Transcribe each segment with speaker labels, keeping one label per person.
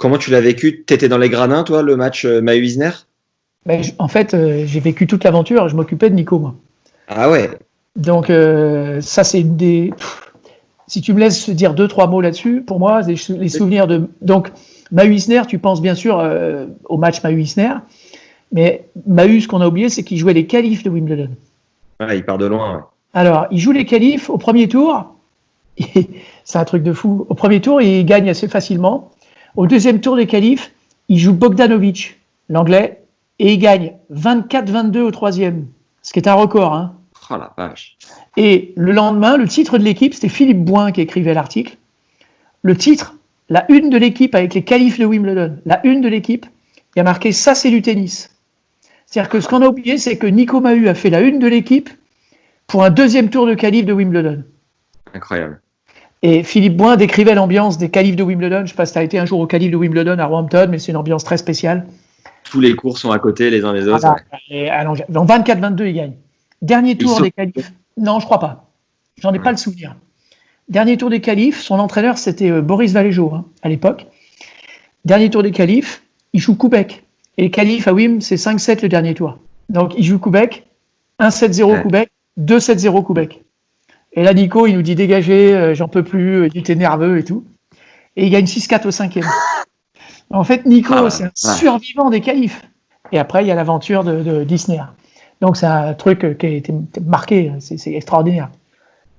Speaker 1: comment tu l'as vécu? T'étais dans les gradins, toi, le match Mahut-Isner?
Speaker 2: Ben, en fait, j'ai vécu toute l'aventure. Je m'occupais de Nico, moi.
Speaker 1: Ah ouais.
Speaker 2: Donc, ça, c'est une des. Si tu me laisses dire 2-3 mots là-dessus, pour moi, les souvenirs de. Donc, Mahut-Isner, tu penses bien sûr au match Mahut-Isner, mais Mahut, ce qu'on a oublié, c'est qu'il jouait les qualifs de Wimbledon.
Speaker 1: Ouais, il part de loin. Ouais.
Speaker 2: Alors, il joue les qualifs au premier tour. C'est un truc de fou. Au premier tour, il gagne assez facilement. Au deuxième tour des qualifs, il joue Bogdanovic, l'anglais, et il gagne 24-22 au troisième, ce qui est un record. Hein.
Speaker 1: Oh la vache.
Speaker 2: Et le lendemain, le titre de l'équipe, c'était Philippe Boin qui écrivait l'article. Le titre, la une de l'équipe avec les qualifs de Wimbledon, la une de l'équipe, il y a marqué « ça c'est du tennis ». C'est-à-dire que ce qu'on a oublié, c'est que Nico Mahut a fait la une de l'équipe pour un deuxième tour de qualif de Wimbledon.
Speaker 1: Incroyable.
Speaker 2: Et Philippe Boin décrivait l'ambiance des qualifs de Wimbledon. Je ne sais pas si tu as été un jour au qualif de Wimbledon à Roehampton, mais c'est une ambiance très spéciale.
Speaker 1: Tous les cours sont à côté les uns les autres.
Speaker 2: En 24-22, il gagne. Dernier tour des qualifs. Non, je crois pas. J'en ai pas le souvenir. Dernier tour des qualifs, son entraîneur, c'était Boris Valéjo, à l'époque. Dernier tour des qualifs, il joue Koubek. Et les qualifs à Wim, c'est 5-7 le dernier tour. Donc, il joue Koubek, 1-7-0 Koubek, 2-7-0 Koubek. Et là, Nico, il nous dit dégagez, j'en peux plus, il était nerveux et tout. Et il gagne 6-4 au cinquième. En fait, Nico, c'est un survivant des qualifs. Et après, il y a l'aventure de Disney. Donc, c'est un truc qui a été marqué, c'est extraordinaire.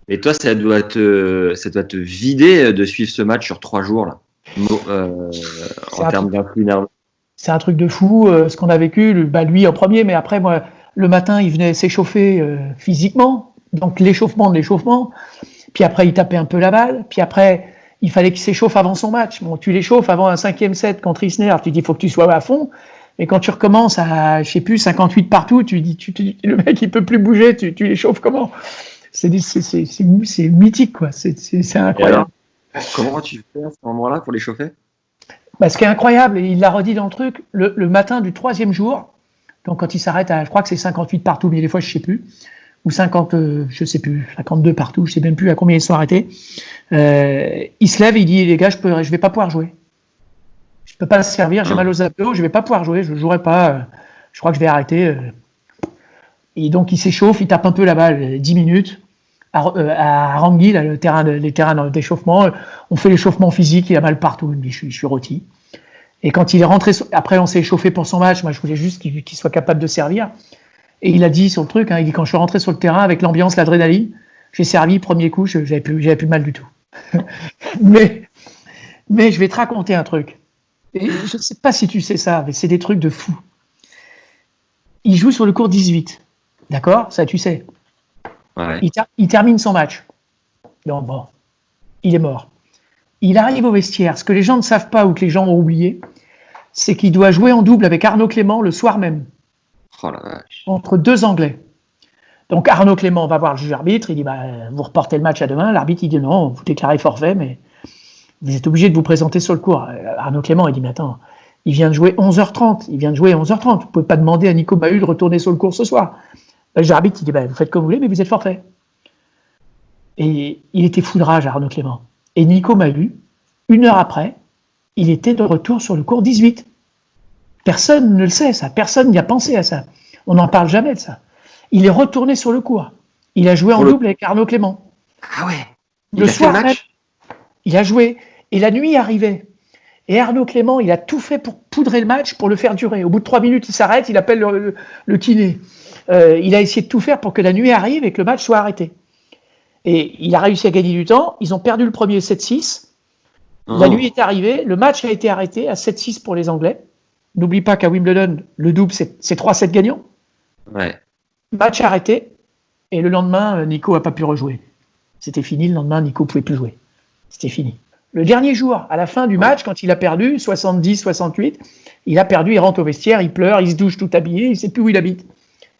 Speaker 1: Et toi, ça doit te vider de suivre ce match sur 3 jours, là, en termes d'influx nerveux.
Speaker 2: C'est un truc de fou, ce qu'on a vécu, lui en premier, mais après, moi, le matin, il venait s'échauffer physiquement, donc l'échauffement de l'échauffement, puis après, il tapait un peu la balle, puis après, il fallait qu'il s'échauffe avant son match. Bon, tu l'échauffes avant un 5e set contre Isner, tu dis, il faut que tu sois à fond, et quand tu recommences à, je sais plus, 58 partout, tu dis, le mec, il peut plus bouger, tu l'échauffes comment? C'est mythique, quoi, c'est incroyable.
Speaker 1: Alors, comment tu fais à ce moment-là pour l'échauffer?
Speaker 2: Bah, ce qui est incroyable, et il l'a redit dans le truc, le matin du 3e jour, donc quand il s'arrête à, je crois que c'est 58 partout, mais des fois je sais plus, ou 50, je sais plus, 52 partout, je sais même plus à combien ils sont arrêtés, il se lève et il dit, les gars, je vais pas pouvoir jouer. Je peux pas servir, j'ai mal aux abdos, je vais pas pouvoir jouer, je jouerai pas, je crois que je vais arrêter. Et donc il s'échauffe, il tape un peu la balle, 10 minutes, à Rangui, là, les terrains d'échauffement, on fait l'échauffement physique, il a mal partout, il me dit je suis rôti. Et quand il est rentré, après on s'est échauffé pour son match, moi je voulais juste qu'il soit capable de servir. Et il a dit sur le truc, il dit quand je suis rentré sur le terrain avec l'ambiance, l'adrénaline, j'ai servi, premier coup, j'avais plus mal du tout. mais je vais te raconter un truc. Et je ne sais pas si tu sais ça, mais c'est des trucs de fou. Il joue sur le court 18, d'accord? Ça tu sais.
Speaker 1: Ouais.
Speaker 2: Il termine son match. Donc bon, il est mort. Il arrive au vestiaire. Ce que les gens ne savent pas ou que les gens ont oublié, c'est qu'il doit jouer en double avec Arnaud Clément le soir même.
Speaker 1: Oh la vache.
Speaker 2: Entre 2 Anglais. Donc Arnaud Clément va voir le juge arbitre, il dit vous reportez le match à demain. L'arbitre il dit non, vous déclarez forfait, mais vous êtes obligé de vous présenter sur le court. Arnaud Clément il dit mais attends, il vient de jouer 11h30, vous pouvez pas demander à Nico Mahut de retourner sur le court ce soir. Le juge arbitre il dit vous faites comme vous voulez, mais vous êtes forfait. Et il était fou de rage, Arnaud Clément. Et Nico Mahut, 1 heure après, il était de retour sur le court 18. Personne ne le sait, ça. Personne n'y a pensé à ça. On n'en parle jamais de ça. Il est retourné sur le court. Il a joué en double avec Arnaud Clément.
Speaker 1: Ah ouais.
Speaker 2: Le soir même, il a joué. Et la nuit arrivait. Et Arnaud Clément, il a tout fait pour poudrer le match, pour le faire durer. Au bout de 3 minutes, il s'arrête, il appelle le kiné. Il a essayé de tout faire pour que la nuit arrive et que le match soit arrêté. Et il a réussi à gagner du temps. Ils ont perdu le premier 7-6. La nuit est arrivée. Le match a été arrêté à 7-6 pour les Anglais. N'oublie pas qu'à Wimbledon, le double, c'est 3-7 gagnants.
Speaker 1: Ouais.
Speaker 2: Match arrêté. Et le lendemain, Nico n'a pas pu rejouer. C'était fini. Le lendemain, Nico ne pouvait plus jouer. C'était fini. Le dernier jour, à la fin du match, quand il a perdu, 70-68, il a perdu, il rentre au vestiaire, il pleure, il se douche tout habillé, il ne sait plus où il habite.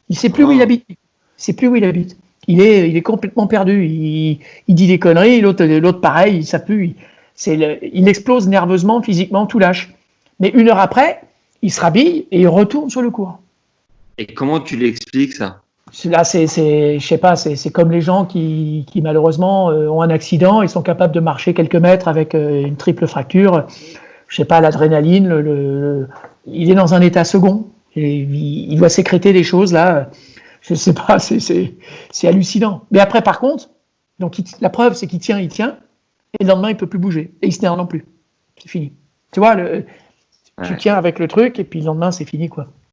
Speaker 2: Il ne sait plus où il habite. Il est complètement perdu. Il dit des conneries, l'autre pareil, ça pue. Il explose nerveusement, physiquement, tout lâche. Mais 1 heure après, il se rhabille et il retourne sur le court.
Speaker 1: Et comment tu l'expliques, ça?
Speaker 2: Là, je sais pas, c'est comme les gens qui malheureusement ont un accident et sont capables de marcher quelques mètres avec une triple fracture. je sais pas, l'adrénaline, il est dans un état second. Et il doit sécréter des choses là. Je sais pas, c'est hallucinant. Mais après, par contre, donc la preuve, c'est qu'il tient, et le lendemain, il peut plus bouger. Et il se nerve non plus. C'est fini. Tu vois, tu tiens avec le truc, et puis le lendemain, c'est fini, quoi.